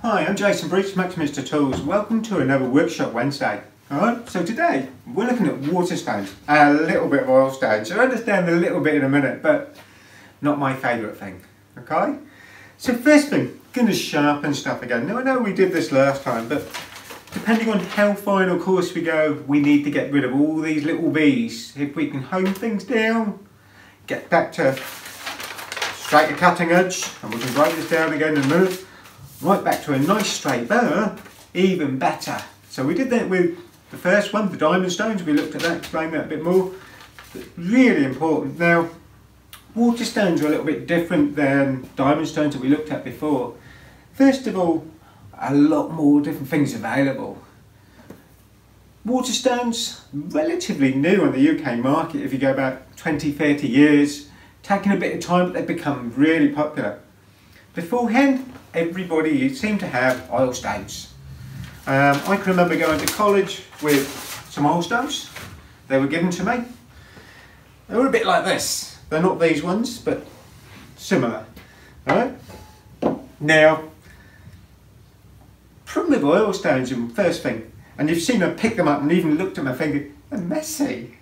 Hi, I'm Jason Breach, Maximinster Tools. Welcome to another Workshop Wednesday. Alright, so today we're looking at water stones and a little bit of oil stones. So I understand a little bit in a minute, but not my favourite thing. Okay? So first thing, going to sharpen stuff again. Now I know we did this last time, but depending on how fine or coarse we go, we need to get rid of all these little bees. If we can hone things down, get back to straight cutting edge, and we can break this down again in a minute. Right back to a nice straight burr, even better. So we did that with the first one, the diamond stones. We looked at that, explained that a bit more. But really important. Now, water stones are a little bit different than diamond stones that we looked at before. First of all, a lot more different things available. Water stones, relatively new on the UK market if you go back 20, 30 years. Taking a bit of time, but they've become really popular. Beforehand, everybody seemed to have oil stones. I can remember going to college with some oil stones. They were given to me. They were a bit like this. They're not these ones, but similar. Alright? Now, problem with oil stones, first thing, and you've seen me pick them up and even looked at my finger, they're messy.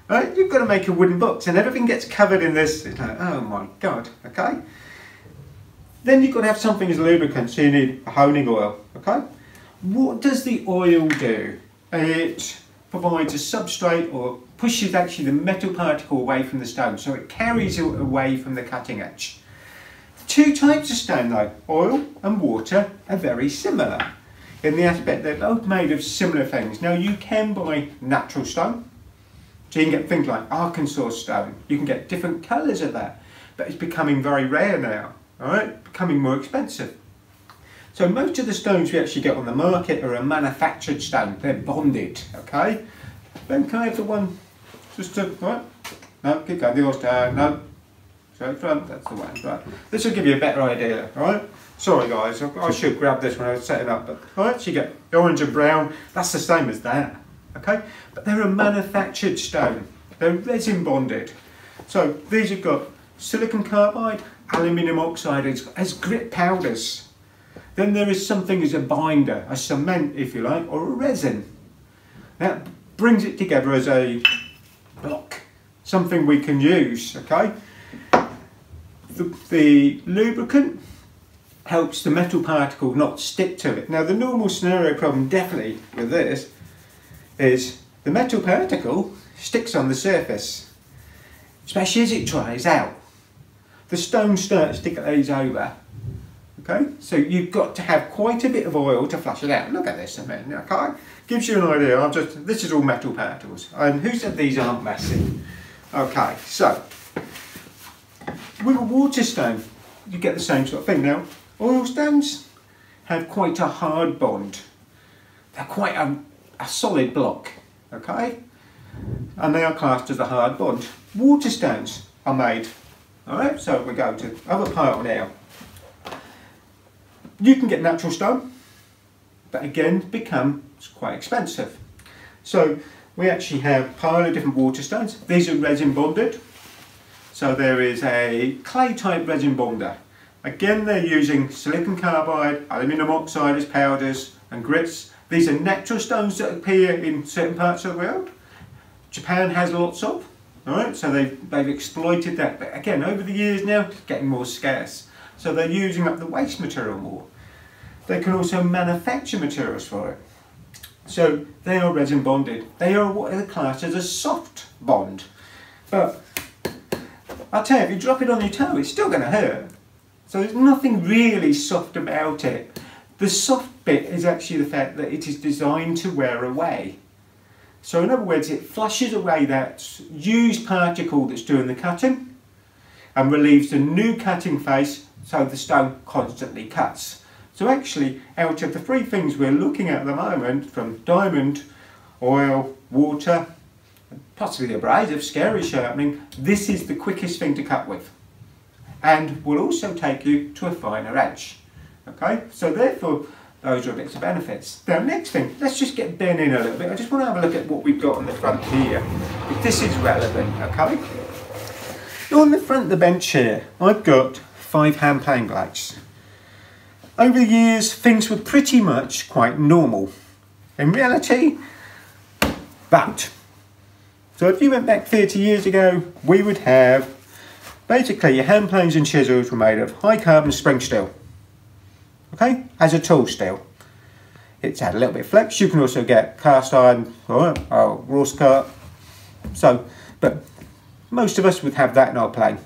Right? You've got to make a wooden box and everything gets covered in this. It's like, oh my God, okay? Then you've got to have something as lubricant, so you need a honing oil, okay? What does the oil do? It provides a substrate or pushes actually the metal particle away from the stone, so it carries it away from the cutting edge. The two types of stone though, oil and water, are very similar in the aspect they're both made of similar things. Now you can buy natural stone, so you can get things like Arkansas stone, you can get different colours of that, but it's becoming very rare now, alright, becoming more expensive. So most of the stones we actually get on the market are a manufactured stone, they're bonded, okay? Then can I have the one, just to, right, no, keep going, the oil stone, no, straight front, that's the one, right. This will give you a better idea, alright? Sorry guys, I should grab this when I was setting up, but alright, so you get the orange and brown, that's the same as that. Okay, but they're a manufactured stone. They're resin bonded. So these have got silicon carbide, aluminium oxide as grit powders. Then there is something as a binder, a cement if you like, or a resin. That brings it together as a block, something we can use, okay? The lubricant helps the metal particle not stick to it. Now the normal scenario problem definitely with this is the metal particle sticks on the surface, especially as it dries out. The stone starts to glaze over. Okay, so you've got to have quite a bit of oil to flush it out. Look at this a minute, okay? Gives you an idea. This is all metal particles. And who said these aren't messy? Okay, so with a water stone, you get the same sort of thing. Now, oil stones have quite a hard bond. They're quite a solid block, okay? And they are classed as a hard bond. Water stones are made, alright? So we go to the other part now. You can get natural stone, but again, becomes quite expensive. So we actually have a pile of different water stones. These are resin bonded. So there is a clay type resin bonder. Again, they're using silicon carbide, aluminium oxide as powders and grits. These are natural stones that appear in certain parts of the world. Japan has lots of, alright, so they've exploited that. But again, over the years now, it's getting more scarce. So they're using up the waste material more. They can also manufacture materials for it. So they are resin bonded. They are what are classed as a soft bond. But I'll tell you, if you drop it on your toe, it's still going to hurt. So there's nothing really soft about it. The soft bit is actually the fact that it is designed to wear away. So in other words, it flushes away that used particle that's doing the cutting and relieves the new cutting face so the stone constantly cuts. So actually, out of the three things we're looking at the moment, from diamond, oil, water, possibly abrasive, scary sharpening, this is the quickest thing to cut with. And will also take you to a finer edge. Okay, so therefore those are bits of benefits. Now next thing, let's just get Ben in a little bit. I just want to have a look at what we've got on the front here. If this is relevant, okay? Now on the front of the bench here, I've got 5 hand plane blades. Over the years, things were pretty much quite normal. In reality, but. So if you went back 30 years ago, we would have, basically your hand planes and chisels were made of high carbon spring steel. Okay, as a tool steel. It's had a little bit of flex. You can also get cast iron or Rorscart. So, but most of us would have that in our plane.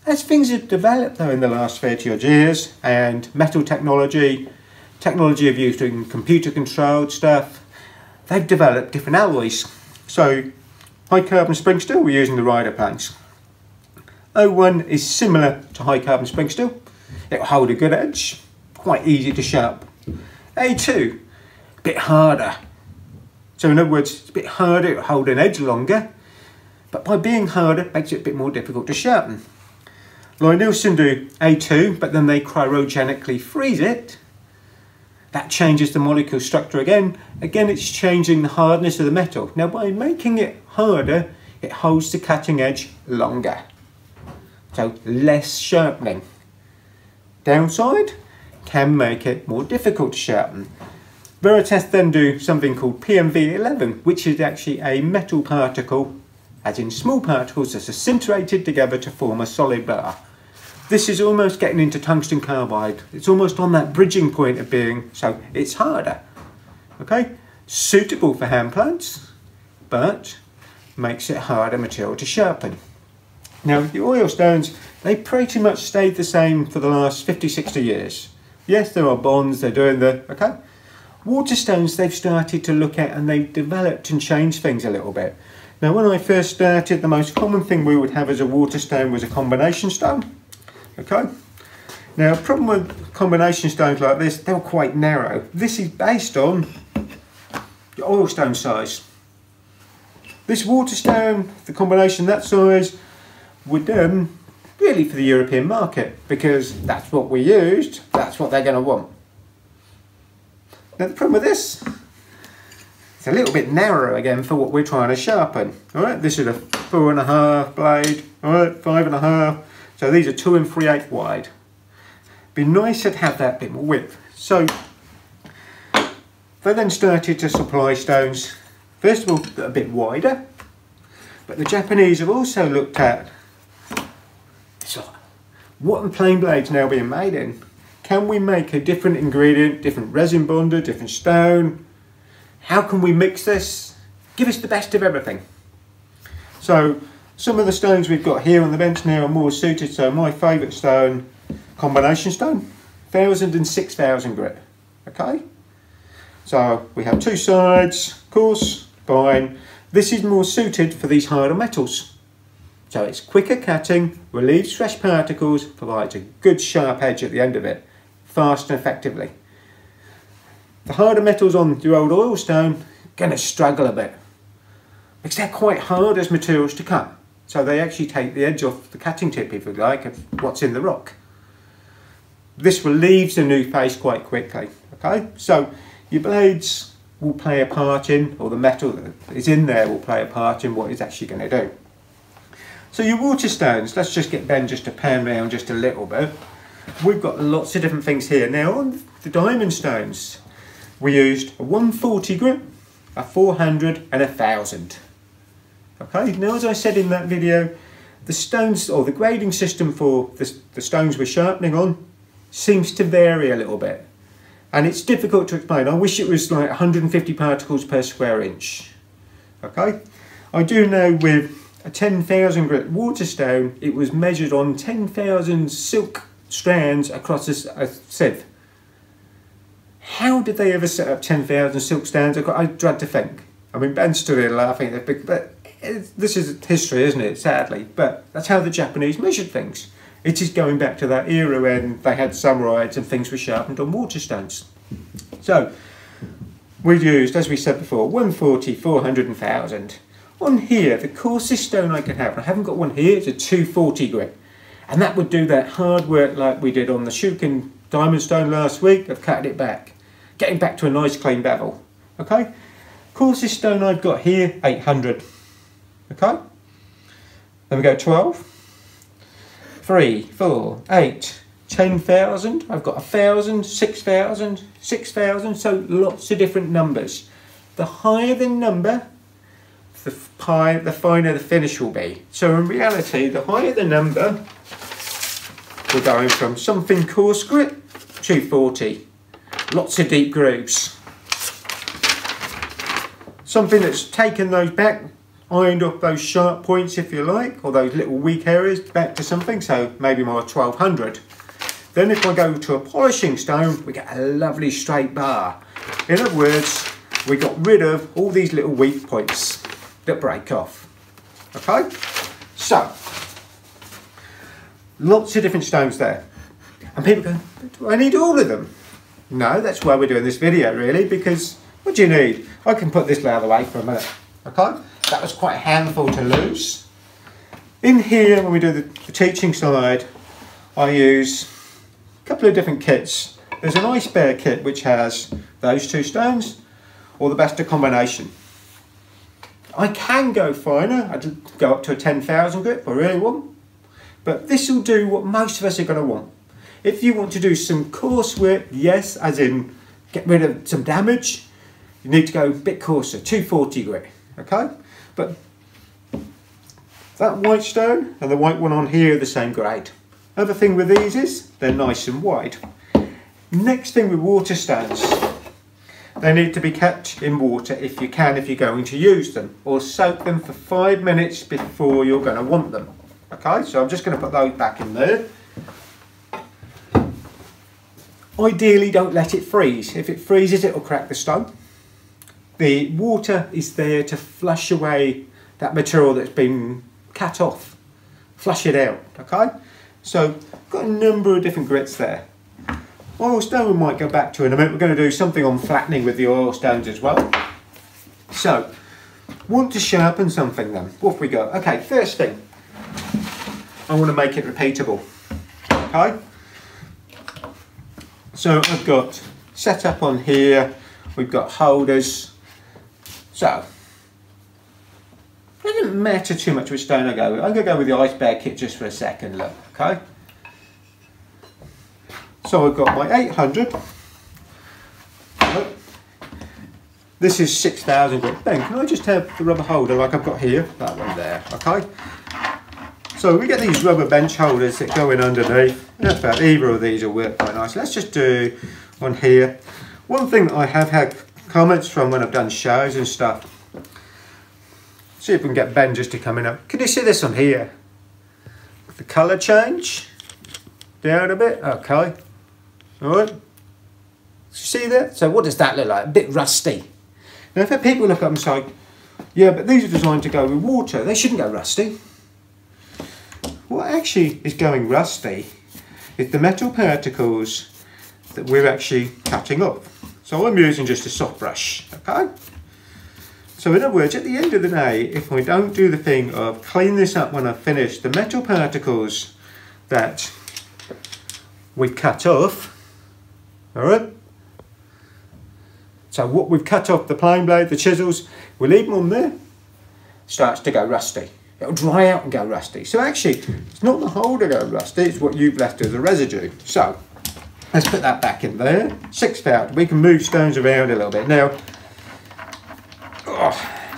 As things have developed though in the last 30 odd years, and metal technology of using computer controlled stuff, they've developed different alloys. So high carbon spring steel, we're using the rider planes. O1 is similar to high carbon spring steel. It'll hold a good edge, quite easy to sharpen. A2, a bit harder. So in other words, it's a bit harder, it'll hold an edge longer, but by being harder, it makes it a bit more difficult to sharpen. Lie-Nielsen do A2, but then they cryogenically freeze it. That changes the molecule structure again. Again, it's changing the hardness of the metal. Now, by making it harder, it holds the cutting edge longer. So, less sharpening. Downside, can make it more difficult to sharpen. Veritas then do something called PMV11, which is actually a metal particle, as in small particles that are scintillated together to form a solid bar. This is almost getting into tungsten carbide. It's almost on that bridging point of being, so it's harder. Okay, suitable for hand planes, but makes it harder material to sharpen. Now the oil stones, they pretty much stayed the same for the last 50, 60 years. Yes, there are bonds, they're doing the, okay. Water stones they've started to look at and they've developed and changed things a little bit. Now when I first started, the most common thing we would have as a water stone was a combination stone. Okay. Now the problem with combination stones like this, they're quite narrow. This is based on the oil stone size. This water stone, the combination that size, were done really for the European market because that's what we used, that's what they're going to want. Now the problem with this, it's a little bit narrow again for what we're trying to sharpen. Alright, this is a 4.5 blade, alright, 5.5, so these are 2 3/8 wide. Be nicer to have that bit more width. So they then started to supply stones, first of all that are a bit wider, but the Japanese have also looked at what are plain blades now being made in? Can we make a different ingredient, different resin bonder, different stone? How can we mix this? Give us the best of everything. So some of the stones we've got here on the bench now are more suited. So my favourite stone, combination stone, 1000 and 6000 grit. Okay. So we have two sides, coarse, fine. This is more suited for these harder metals. So it's quicker cutting, relieves fresh particles, provides a good sharp edge at the end of it, fast and effectively. The harder metals on your old oil stone going to struggle a bit because they're quite hard as materials to cut. So they actually take the edge off the cutting tip, if you like, of what's in the rock. This relieves the new face quite quickly. Okay, so your blades will play a part in, or the metal that is in there will play a part in what it's actually going to do. So your water stones, let's just get Ben just to pan round just a little bit. We've got lots of different things here. Now on the diamond stones, we used a 140 grit, a 400 and a 1000. Okay, now as I said in that video, the stones or the grading system for the stones we're sharpening on seems to vary a little bit. And it's difficult to explain. I wish it was like 150 particles per square inch. Okay, I do know with a 10,000 grit water stone, it was measured on 10,000 silk strands across a sieve. How did they ever set up 10,000 silk strands? I dread to think. I mean, Ben stood here laughing, but this is history, isn't it? Sadly, but that's how the Japanese measured things. It is going back to that era when they had samurais and things were sharpened on water stones. So we've used, as we said before, 140, 400 and 1000. On here, the coarsest stone I can have, and I haven't got one here, it's a 240 grit. And that would do that hard work like we did on the Shuken diamond stone last week of cutting it back. Getting back to a nice clean bevel. Okay? Coarsest stone I've got here, 800. Okay? Then we go 12, 3, 4, 8, 10,000, I've got 1,000, 6,000, 6,000, so lots of different numbers. The higher the number, the finer the finish will be. So in reality, the higher the number, we're going from something coarse grit, 240. Lots of deep grooves. Something that's taken those back, ironed off those sharp points if you like, or those little weak areas back to something, so maybe more 1200. Then if I go to a polishing stone, we get a lovely straight bar. In other words, we got rid of all these little weak points that break off. Okay? So, lots of different stones there. And people go, do I need all of them? No, that's why we're doing this video really, because what do you need? I can put this out of the way for a minute. Okay? That was quite a handful to lose. In here, when we do the teaching side, I use a couple of different kits. There's an Ice Bear kit which has those two stones, or the Besta combination. I can go finer, I'd go up to a 10,000 grit if I really want, but this will do what most of us are going to want. If you want to do some coarse work, yes, as in get rid of some damage, you need to go a bit coarser, 240 grit, okay? But that white stone and the white one on here are the same grade. Other thing with these is they're nice and wide. Next thing with water stones, they need to be kept in water if you can, if you're going to use them, or soak them for 5 minutes before you're going to want them. Okay, so I'm just going to put those back in there. Ideally, don't let it freeze. If it freezes, it'll crack the stone. The water is there to flush away that material that's been cut off. Flush it out, okay? So, I've got a number of different grits there. Oil stone we might go back to in a minute. We're going to do something on flattening with the oil stones as well. So, want to sharpen something then. What have we got? Okay, first thing, I want to make it repeatable. Okay? So I've got set up on here, we've got holders. So, it doesn't matter too much which stone I go with. I'm going to go with the Ice Bear kit just for a second, look, okay? So I've got my 800. Look. This is 6,000 grit. Ben, can I just have the rubber holder like I've got here? That one there, okay? So we get these rubber bench holders that go in underneath. Not bad, either of these will work quite nice. Let's just do one here. One thing that I have had comments from when I've done shows and stuff. See if we can get Ben just to come in up. Can you see this on here? The colour change down a bit. Okay. Alright. See that? So what does that look like? A bit rusty. Now if people look up and say, yeah, but these are designed to go with water. They shouldn't go rusty. What actually is going rusty is the metal particles that we're actually cutting off. So I'm using just a soft brush, okay? So in other words, at the end of the day, if I don't do the thing of clean this up when I've finished, the metal particles that we cut off, all right? So what we've cut off, the plane blade, the chisels, we leave them on there, starts to go rusty. It'll dry out and go rusty. So actually, it's not the holder going rusty, it's what you've left as a residue. So, let's put that back in there. 6,000. We can move stones around a little bit. Now,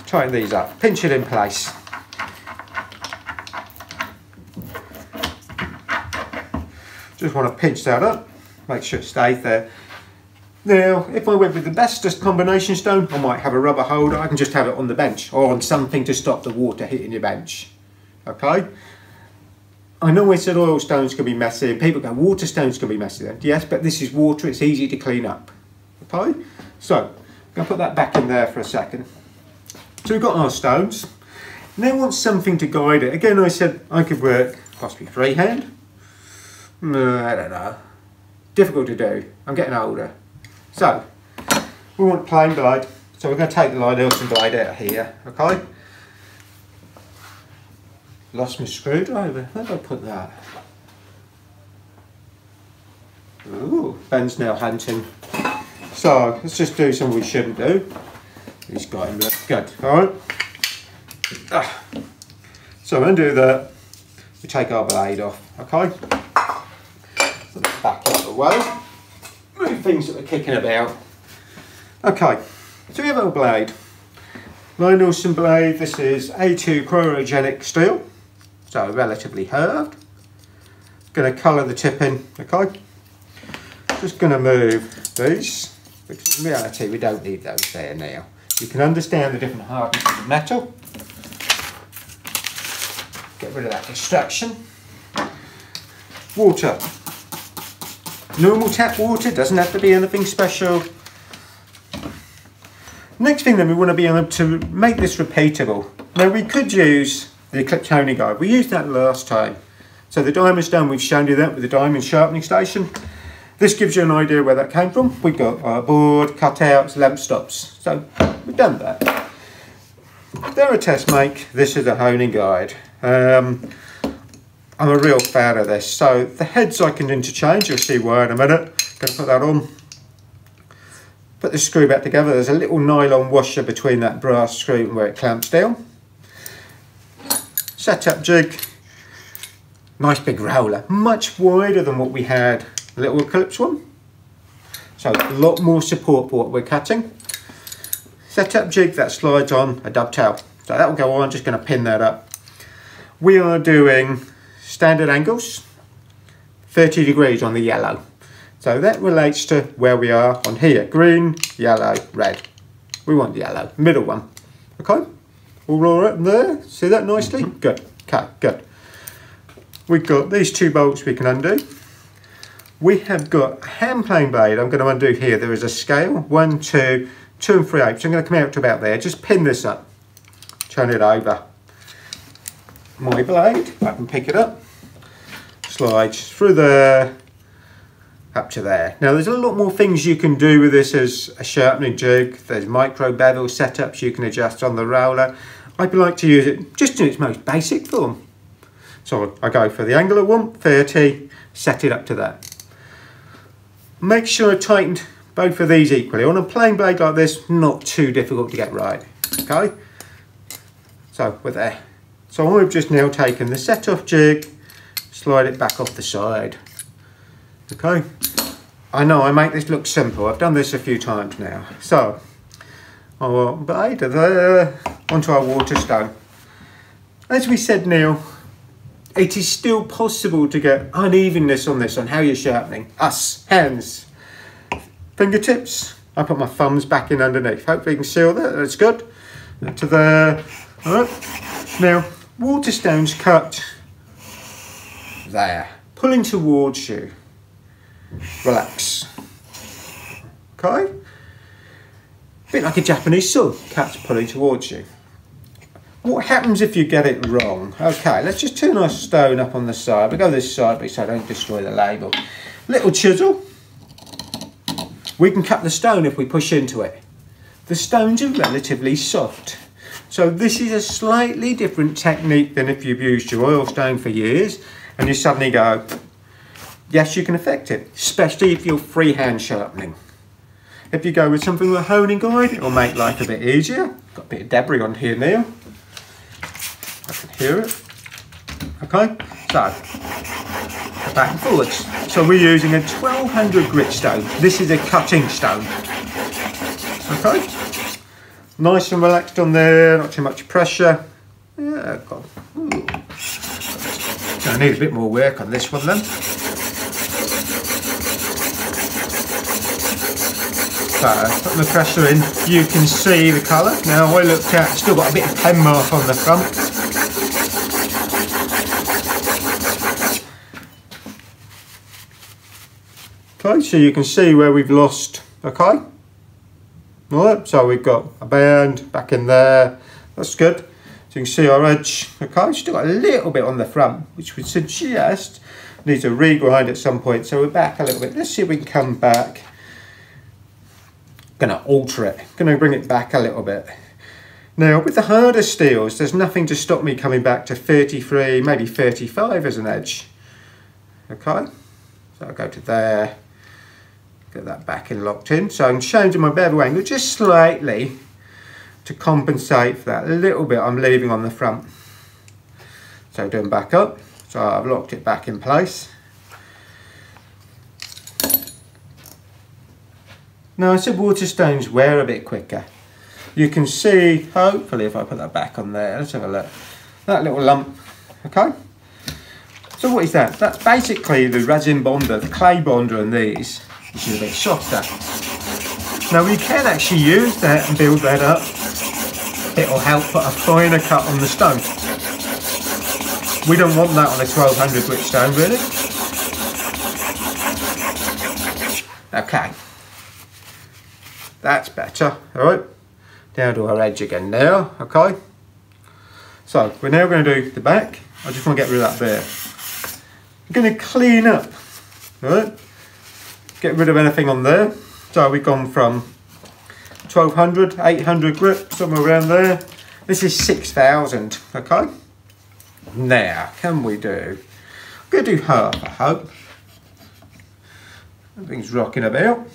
tighten these up. Pinch it in place. Just want to pinch that up. Make sure it stays there. Now, if I went with the Besta combination stone, I might have a rubber holder. I can just have it on the bench or on something to stop the water hitting your bench. Okay? I know I said oil stones can be messy and people go, water stones can be messy then. Yes, but this is water, it's easy to clean up. Okay? So, I'm going to put that back in there for a second. So we've got our stones. Now I want something to guide it. Again, I said I could work possibly freehand. I don't know. Difficult to do. I'm getting older. So, we want plain blade. So we're going to take the Lie-Nielsen blade out here, okay? Lost my screwdriver. Where did I put that? Ooh, Ben's now hunting. So, let's just do something we shouldn't do. He's got him. Good, alright? So I'm going to do that. We take our blade off, okay? Put that back out of the way. Move things that are kicking about. Okay, so we have our blade. Lie-Nielsen blade, this is A2 cryogenic steel, so relatively hard. Going to colour the tip in, okay? Just going to move these, which in reality we don't need those there now. You can understand the different hardness of the metal. Get rid of that distraction. Water. Normal tap water, doesn't have to be anything special. Next thing then, we want to be able to make this repeatable. Now we could use the Eclipse honing guide. We used that last time. So the diamond stone, we've shown you that with the diamond sharpening station. This gives you an idea where that came from. We've got our board, cutouts, lamp stops. So we've done that. Veritas make this is a honing guide. I'm a real fan of this. So the heads I can interchange, you'll see why in a minute. Going to put that on. Put the screw back together. There's a little nylon washer between that brass screw and where it clamps down. Setup jig. Nice big roller. Much wider than what we had the little Eclipse one. So a lot more support for what we're cutting. Setup jig that slides on a dovetail. So that will go on. I'm just going to pin that up. We are doing standard angles. 30 degrees on the yellow. So that relates to where we are on here. Green, yellow, red. We want yellow, middle one. Okay, all right there. See that nicely? Good, okay, good. We've got these two bolts we can undo. We have got a hand plane blade I'm going to undo here. There is a scale, 1, 2, 2 and 3/8. So I'm going to come out to about there. Just pin this up, turn it over. My blade, I can pick it up, slides through there, up to there. Now there's a lot more things you can do with this as a sharpening jig. There's micro bevel setups you can adjust on the roller. I like to use it just in its most basic form. So I go for the angle I want, 30, set it up to that. Make sure I tighten both of these equally. On a plain blade like this, not too difficult to get right. Okay, so we're there. So I've just now taken the set off jig, slide it back off the side. Okay, I know I make this look simple. I've done this a few times now. So, our blade there, onto our water stone. As we said, Neil, it is still possible to get unevenness on this, on how you're sharpening. Us, hands, fingertips. I put my thumbs back in underneath. Hopefully you can see all that. That's good. To there. All right. Now, water stones cut there, pulling towards you. Relax. Okay? A bit like a Japanese sword, cat's pulling towards you. What happens if you get it wrong? Okay, let's just turn our stone up on the side. We go this side so I don't destroy the label. Little chisel. We can cut the stone if we push into it. The stones are relatively soft. So this is a slightly different technique than if you've used your oil stone for years and you suddenly go, yes, you can affect it, especially if you're freehand sharpening. If you go with something with a honing guide, it'll make life a bit easier. Got a bit of debris on here now. I can hear it. Okay, so back and forwards. So we're using a 1200 grit stone. This is a cutting stone. Okay, nice and relaxed on there, not too much pressure. Yeah, God. I need a bit more work on this one then. So, putting the pressure in, you can see the colour. Now I looked at, still got a bit of pen mark on the front. Okay, so you can see where we've lost, okay? Alright, so we've got a band back in there, that's good. So you can see our edge, okay? Still got a little bit on the front, which would suggest needs a regrind at some point. So we're back a little bit. Let's see if we can come back. Going to alter it, going to bring it back a little bit. Now with the harder steels, there's nothing to stop me coming back to 33, maybe 35 as an edge. Okay, so I'll go to there, get that back in locked in. So I'm changing my bevel angle just slightly to compensate for that little bit I'm leaving on the front. So doing back up, so I've locked it back in place. nicer water stones wear a bit quicker. You can see, hopefully if I put that back on there, let's have a look, that little lump, okay? So what is that? That's basically the resin bonder, the clay bonder on these, which is a bit softer. Now we can actually use that and build that up. It'll help put a finer cut on the stone. We don't want that on a 1200 grit stone, really. Okay. That's better, alright. Down to our edge again now, okay. So, we're now going to do the back. I just want to get rid of that there. I'm going to clean up, alright. Get rid of anything on there. So, we've gone from 1200, 800 grit, somewhere around there. This is 6000, okay. Now, can we do? I'm going to do half, I hope. Everything's rocking about.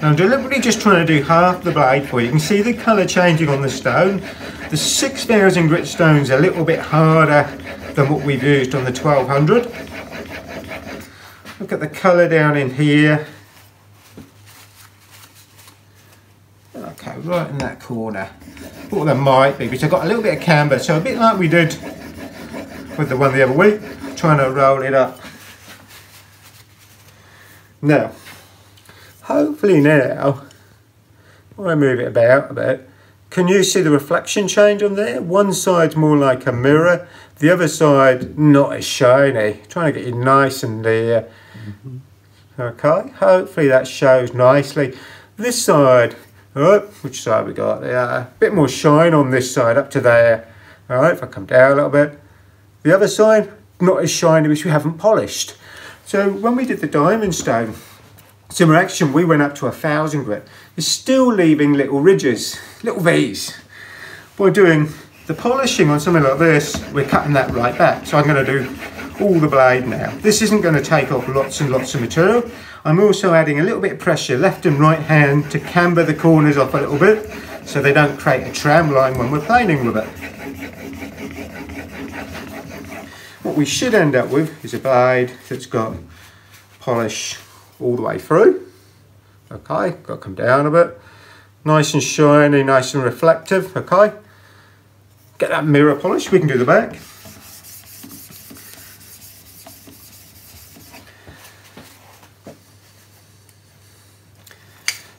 I'm deliberately just trying to do half the blade for you. You can see the colour changing on the stone. The 6000 grit stone's a little bit harder than what we've used on the 1200. Look at the colour down in here. Okay, right in that corner. Thought there might be, because I've got a little bit of camber, so a bit like we did with the one the other week, trying to roll it up. Now, hopefully now, when I move it about a bit, can you see the reflection change on there? One side's more like a mirror, the other side not as shiny. Trying to get you nice and there. Okay, hopefully that shows nicely. This side, alright, which side we got there? A bit more shine on this side up to there. Alright, if I come down a little bit. The other side, not as shiny, which we haven't polished. So when we did the diamond stone, similar action, we went up to 1000 grit. It's still leaving little ridges, little V's. By doing the polishing on something like this, we're cutting that right back. So I'm going to do all the blade now. This isn't going to take off lots and lots of material. I'm also adding a little bit of pressure, left and right hand, to camber the corners off a little bit, so they don't create a tram line when we're planing with it. What we should end up with is a blade that's got polish all the way through. Okay, got to come down a bit. Nice and shiny, nice and reflective, okay. Get that mirror polish, we can do the back.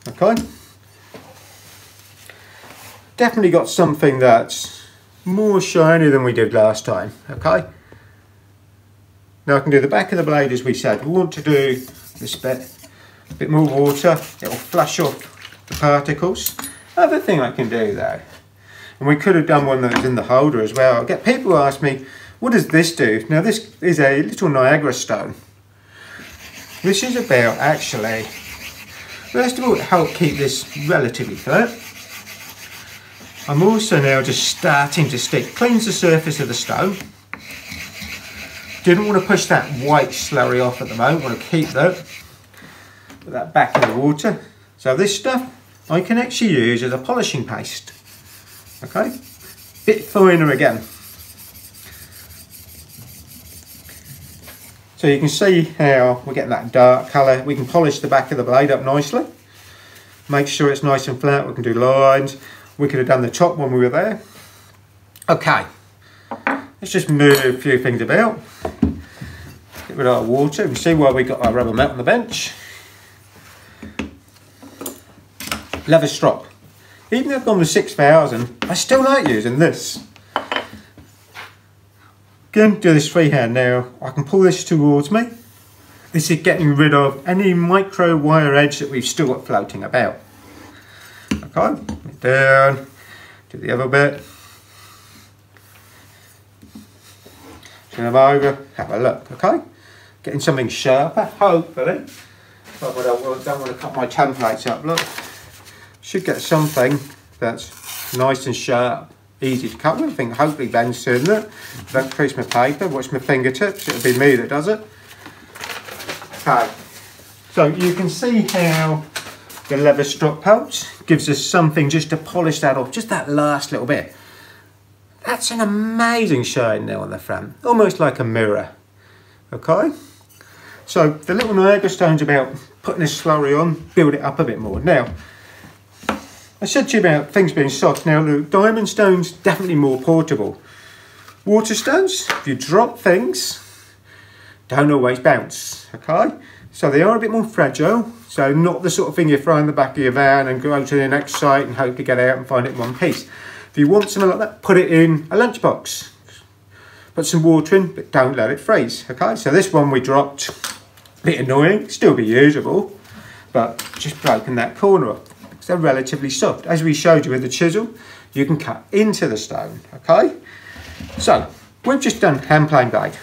Okay. Definitely got something that's more shiny than we did last time, okay. Now I can do the back of the blade as we said. We want to do this bit, a bit more water, it will flush off the particles. Other thing I can do though, and we could have done one that was in the holder as well. I get people who ask me, what does this do? Now this is a little Niagara stone. This is about actually, first of all, it helps keep this relatively flat. I'm also now just starting to stick, cleans the surface of the stone. Didn't want to push that white slurry off at the moment, want to keep that. Put that back in the water. So this stuff I can actually use as a polishing paste. Okay, bit finer again. So you can see how we're getting that dark colour. We can polish the back of the blade up nicely. Make sure it's nice and flat. We can do lines. We could have done the top when we were there. Okay, let's just move a few things about. Get rid of our water. You can see why we got our rubber mat on the bench. Leather strop. Even though I've gone with 6000, I still like using this. Again, do this freehand now. I can pull this towards me. This is getting rid of any micro wire edge that we've still got floating about. Okay, down, do the other bit. Turn them over, have a look, okay? Getting something sharper, hopefully. But I don't want to cut my templates up, look. Should get something that's nice and sharp, easy to cut with. I think hopefully Ben's doing that. Don't crease my paper, watch my fingertips, it'll be me that does it. Okay, so you can see how the leather strop helps, gives us something just to polish that off, just that last little bit. That's an amazing shine now on the front, almost like a mirror. Okay, so the little Niagara stone's about putting this slurry on, build it up a bit more. Now, I said to you about things being soft. Now, the diamond stone's definitely more portable. Water stones, if you drop things, don't always bounce, okay? So they are a bit more fragile, so not the sort of thing you throw in the back of your van and go to the next site and hope to get out and find it in one piece. If you want something like that, put it in a lunchbox. Put some water in, but don't let it freeze, okay? So this one we dropped, a bit annoying, still be usable, but just broken that corner off. Because they're relatively soft. As we showed you with the chisel, you can cut into the stone, okay? So, we've just done hand plane blade.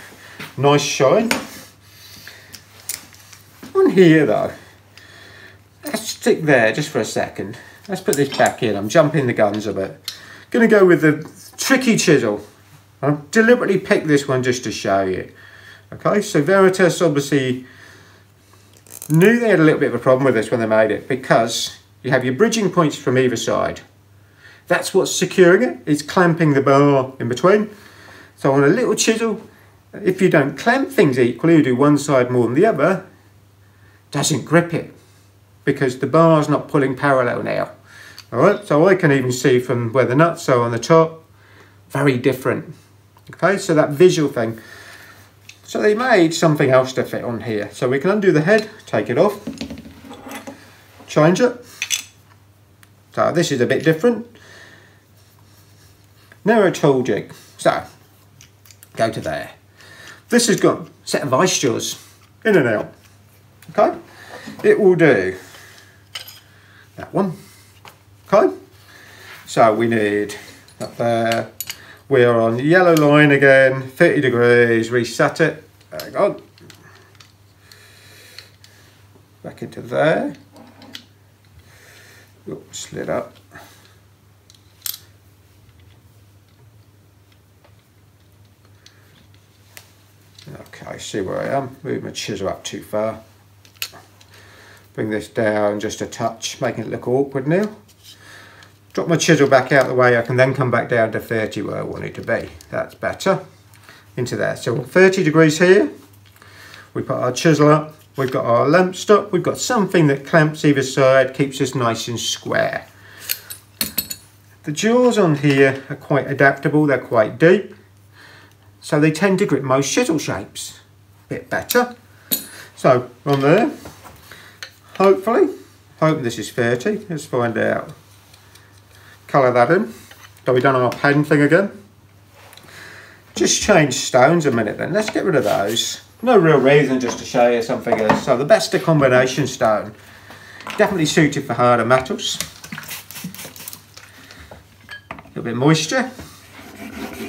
Nice shine. On here though, let's stick there just for a second. Let's put this back in. I'm jumping the guns a bit. Gonna go with the tricky chisel. I've deliberately picked this one just to show you. Okay, so Veritas obviously knew they had a little bit of a problem with this when they made it, because you have your bridging points from either side. That's what's securing it. It's clamping the bar in between. So on a little chisel, if you don't clamp things equally, you do one side more than the other, doesn't grip it, because the bar's not pulling parallel now. Alright, so I can even see from where the nuts are on the top, very different. Okay, so that visual thing. So they made something else to fit on here. So we can undo the head, take it off, change it. So this is a bit different. Narrow tool jig. So, go to there. This has got a set of ice jaws, in and out. Okay, it will do that one. Okay, so we need up there. We are on yellow line again, 30 degrees, reset it. Hang on. Back into there. Oops, slid up. Okay, see where I am. Move my chisel up too far. Bring this down just a touch, making it look awkward now. Drop my chisel back out of the way. I can then come back down to 30 where I want it to be. That's better. Into there. So 30 degrees here. We put our chisel up. We've got our lamp stop. We've got something that clamps either side, keeps us nice and square. The jaws on here are quite adaptable. They're quite deep. So they tend to grip most chisel shapes a bit better. So on there, hopefully, hope this is 30. Let's find out. Colour that in. So we've done our pen thing again. Just change stones a minute then. Let's get rid of those. No real reason, just to show you something else. So the Besta combination stone, definitely suited for harder metals. A little bit of moisture.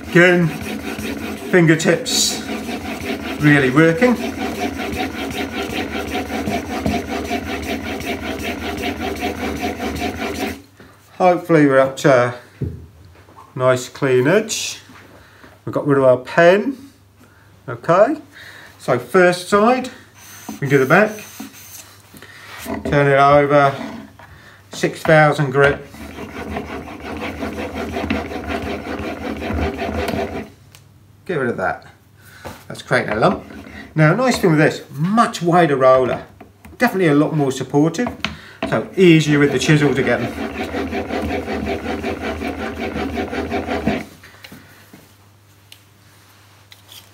Again, fingertips really working. Hopefully we're up to a nice clean edge. We've got rid of our pen. Okay, so first side, we do the back. Turn it over, 6,000 grit. Get rid of that. That's creating a lump. Now, a nice thing with this, much wider roller. Definitely a lot more supportive. So easier with the chisel to get them.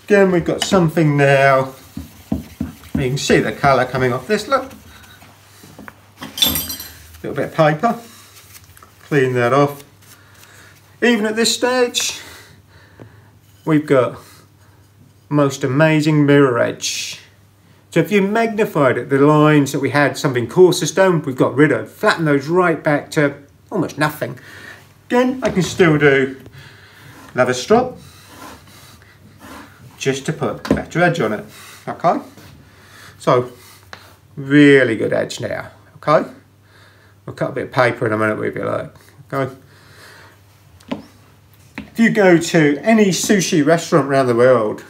Again, we've got something now. You can see the colour coming off this, look. A little bit of paper. Clean that off. Even at this stage, we've got most amazing mirror edge. So if you magnified it, the lines that we had, something coarser stone, we've got rid of. Flatten those right back to almost nothing. Again, I can still do another strop, just to put better edge on it, okay? So, really good edge now, okay? We'll cut a bit of paper in a minute if you like, okay? If you go to any sushi restaurant around the world,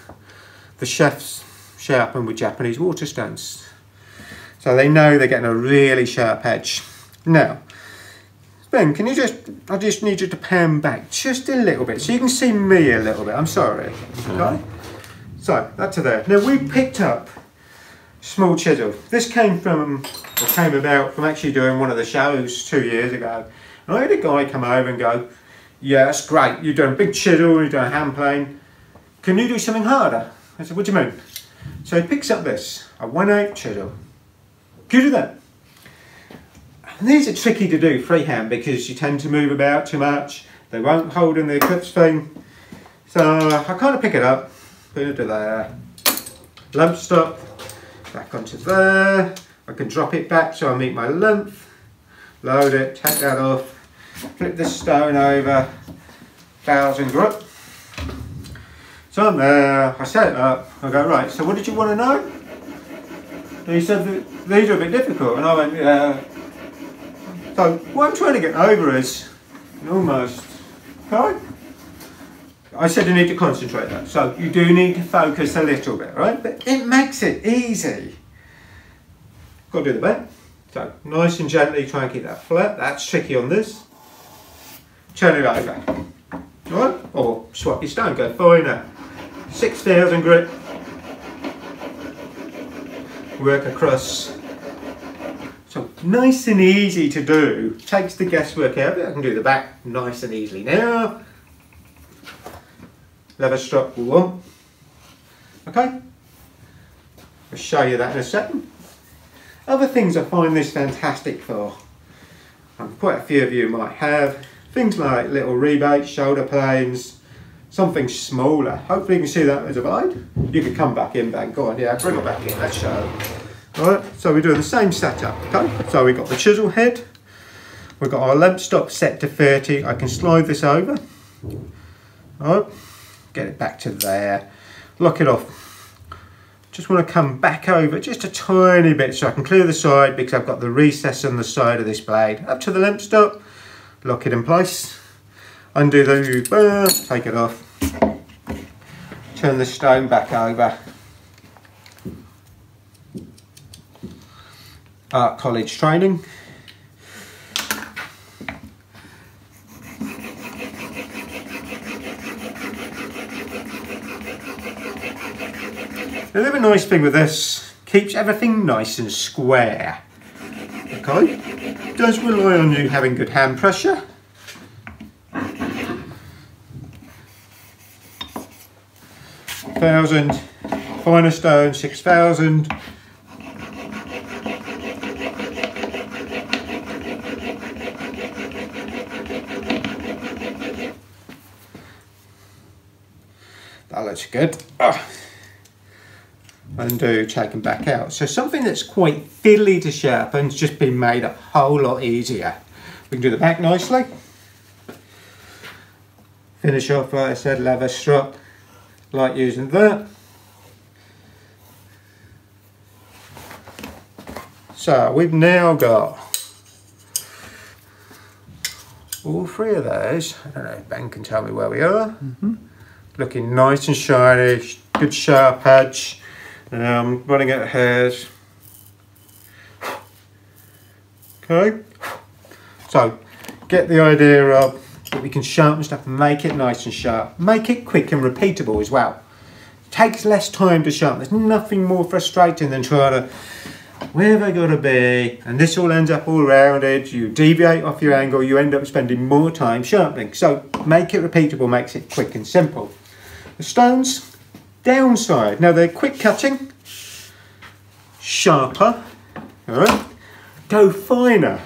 the chefs sharpen with Japanese water stones. So they know they're getting a really sharp edge. Now, Ben, can you I just need you to pan back just a little bit so you can see me a little bit. I'm sorry. Okay? So, that to there. Now, we picked up small chisel. This came about from actually doing one of the shows 2 years ago. And I had a guy come over and go, yeah, that's great. You've done a big chisel, you've done a hand plane. Can you do something harder? I said, what do you mean? So he picks up this, a 1/8 chisel. Can you do that? And these are tricky to do freehand because you tend to move about too much. They won't hold in the eclipse thing. So I kind of pick it up, put it to there, lump stop, back onto there. I can drop it back so I meet my length, load it, take that off, flip this stone over, 1000 grit. So I'm there, I set it up, I go, right, so what did you want to know? And he said that these are a bit difficult, and I went, yeah. So what I'm trying to get over is, almost, okay? I said you need to concentrate that, so you do need to focus a little bit, right? But it makes it easy. Got to do the back. So nice and gently try and keep that flat, that's tricky on this. Turn it over, right? Or swap your stone, go finer. 6000 grit, work across. So nice and easy to do, takes the guesswork out of it. I can do the back nice and easily now. Leather strap one. Okay, I'll show you that in a second. Other things I find this fantastic for, quite a few of you might have, things like little rebates, shoulder planes, something smaller. Hopefully you can see that as a guide. You could come back in, Ben. Go on, yeah, bring it back in, let's show. Alright, so we're doing the same setup, okay? So we've got the chisel head, we've got our lamp stop set to 30. I can slide this over. Alright, get it back to there, lock it off. Just want to come back over just a tiny bit so I can clear the side because I've got the recess on the side of this blade. Up to the lamp stop, lock it in place. Undo the bar, take it off, turn the stone back over. Art college training. The other nice thing with this, keeps everything nice and square. Okay, does rely on you having good hand pressure. Thousand, finer stone, 6000. That looks good. Undo, taken back out. So something that's quite fiddly to sharpen's just been made a whole lot easier. We can do the back nicely. Finish off, like I said, leather strap. Like using that. So we've now got all three of those. I don't know if Ben can tell me where we are. Looking nice and shiny, good sharp edge. Running out of hairs. Okay. So get the idea of that we can sharpen stuff and make it nice and sharp. Make it quick and repeatable as well. It takes less time to sharpen. There's nothing more frustrating than trying to, where have I got to be? And this all ends up all rounded. You deviate off your angle, you end up spending more time sharpening. So make it repeatable, makes it quick and simple. The stones, downside. Now they're quick cutting, sharper, all right? Go finer.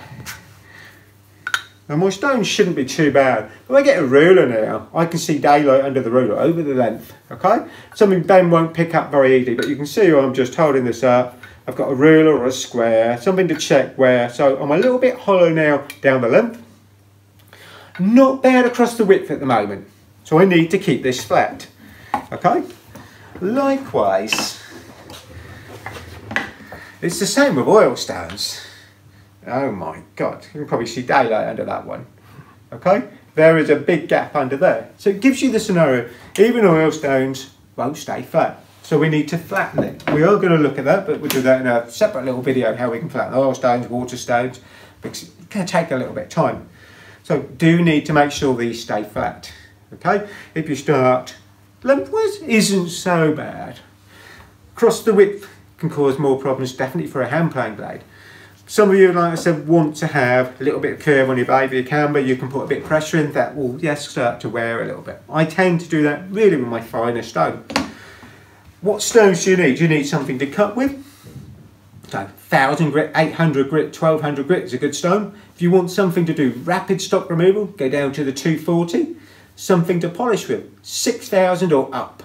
Now my stones shouldn't be too bad. If I get a ruler now, I can see daylight under the ruler, over the length, okay? Something Ben won't pick up very easily, but you can see I'm just holding this up. I've got a ruler or a square, something to check where. So I'm a little bit hollow now down the length. Not bad across the width at the moment. So I need to keep this flat, okay? Likewise, it's the same with oil stones. Oh my God, you can probably see daylight under that one. Okay, there is a big gap under there. So it gives you the scenario, even oil stones won't stay flat. So we need to flatten it. We are going to look at that, but we'll do that in a separate little video, how we can flatten oil stones, water stones, because it's going to take a little bit of time. So do need to make sure these stay flat. Okay, if you start lengthwise, isn't so bad. Across the width can cause more problems, definitely for a hand plane blade. Some of you, like I said, want to have a little bit of curve on your blade with your camber. You can put a bit of pressure in, that will, yes, start to wear a little bit. I tend to do that really with my finer stone. What stones do you need? You need something to cut with. So 1000 grit, 800 grit, 1200 grit is a good stone. If you want something to do rapid stock removal, go down to the 240. Something to polish with, 6000 or up.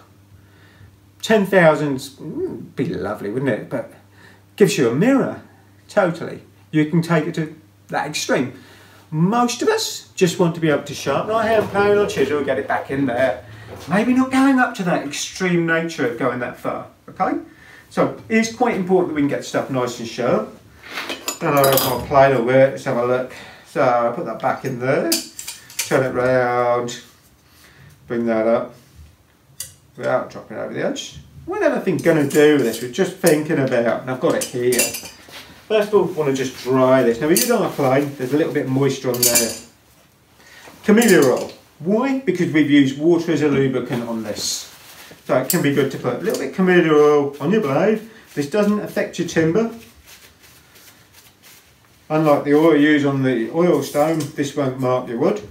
10,000 would be lovely, wouldn't it? But gives you a mirror, totally. You can take it to that extreme. Most of us just want to be able to sharpen our hand plane or chisel, get it back in there. Maybe not going up to that extreme nature of going that far, okay? So it's quite important that we can get stuff nice and sharp. And I'll plane a bit, let's have a look. So I'll put that back in there, turn it round, bring that up without dropping over the edge. What am I going to do with this? We're just thinking about, and I've got it here. First of all, I want to just dry this. Now, if you don't plane, there's a little bit of moisture on there. Camellia oil. Why? Because we've used water as a lubricant on this. So it can be good to put a little bit of camellia oil on your blade. This doesn't affect your timber. Unlike the oil you use on the oil stone, this won't mark your wood.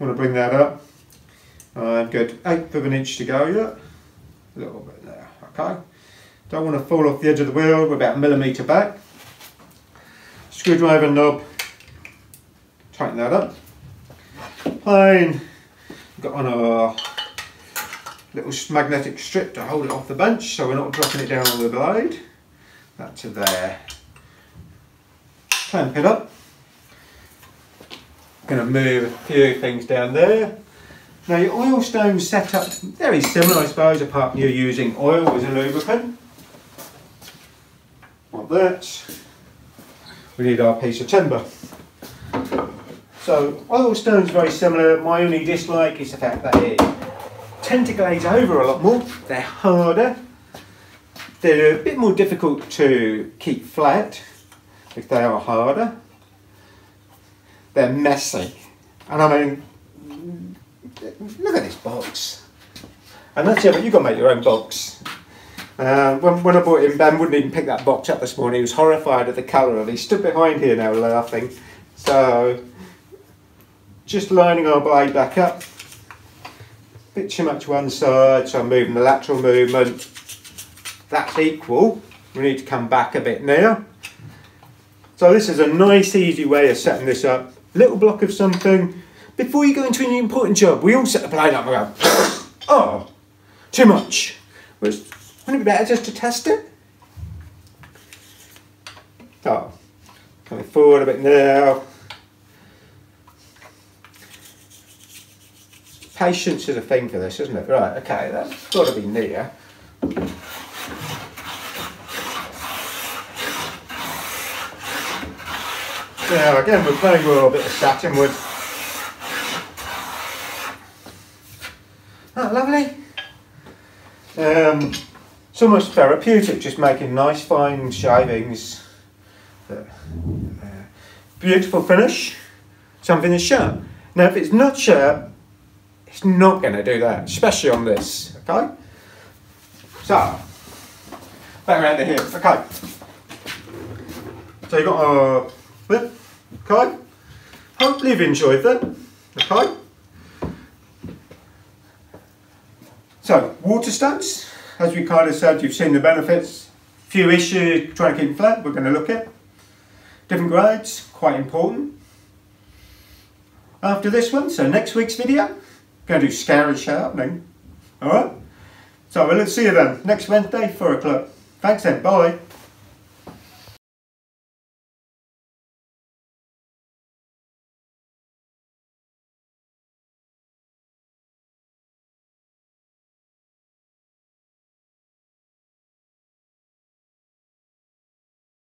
Want to bring that up. Good, 1/8 of an inch to go yet. A little bit there, okay. Don't want to fall off the edge of the wheel, we're about 1 millimetre back. Screwdriver knob, tighten that up. Plane, got on our little magnetic strip to hold it off the bench so we're not dropping it down on the blade. That to there. Clamp it up. Going to move a few things down there. Now your oil stone setup, very similar I suppose, apart from you're using oil as a lubricant. Like that. We need our piece of timber. So oil stone's very similar. My only dislike is the fact that they tend to glaze over a lot more. They're harder. They're a bit more difficult to keep flat if they are harder. They're messy. And I mean, look at this box. And that's it, but you've got to make your own box. When I brought him, Ben wouldn't even pick that box up this morning. He was horrified at the colour of it. He stood behind here now laughing. So, just lining our blade back up. Bit too much one side, so I'm moving the lateral movement. That's equal. We need to come back a bit now. So this is a nice easy way of setting this up. Little block of something. Before you go into any important job, we all set the blade up and go, oh, too much. Wouldn't it be better just to test it? Oh, coming forward a bit now. Patience is a thing for this, isn't it? Right, okay, that's got to be near. Now again, we're playing with a bit of satin wood. Oh, lovely. It's almost therapeutic, just making nice fine shavings. Beautiful finish. Something that's sharp. Now if it's not sharp, it's not going to do that, especially on this, okay? So, back around to here, okay. So you've got our whip, okay? Hopefully you've enjoyed that, okay? So, water stones, as we kind of said, you've seen the benefits. Few issues, trying to keep them flat, we're going to look at. Different grades, quite important. After this one, so next week's video, going to do scary sharpening. Alright? So we'll see you then, next Wednesday, 4 o'clock. Thanks then, bye.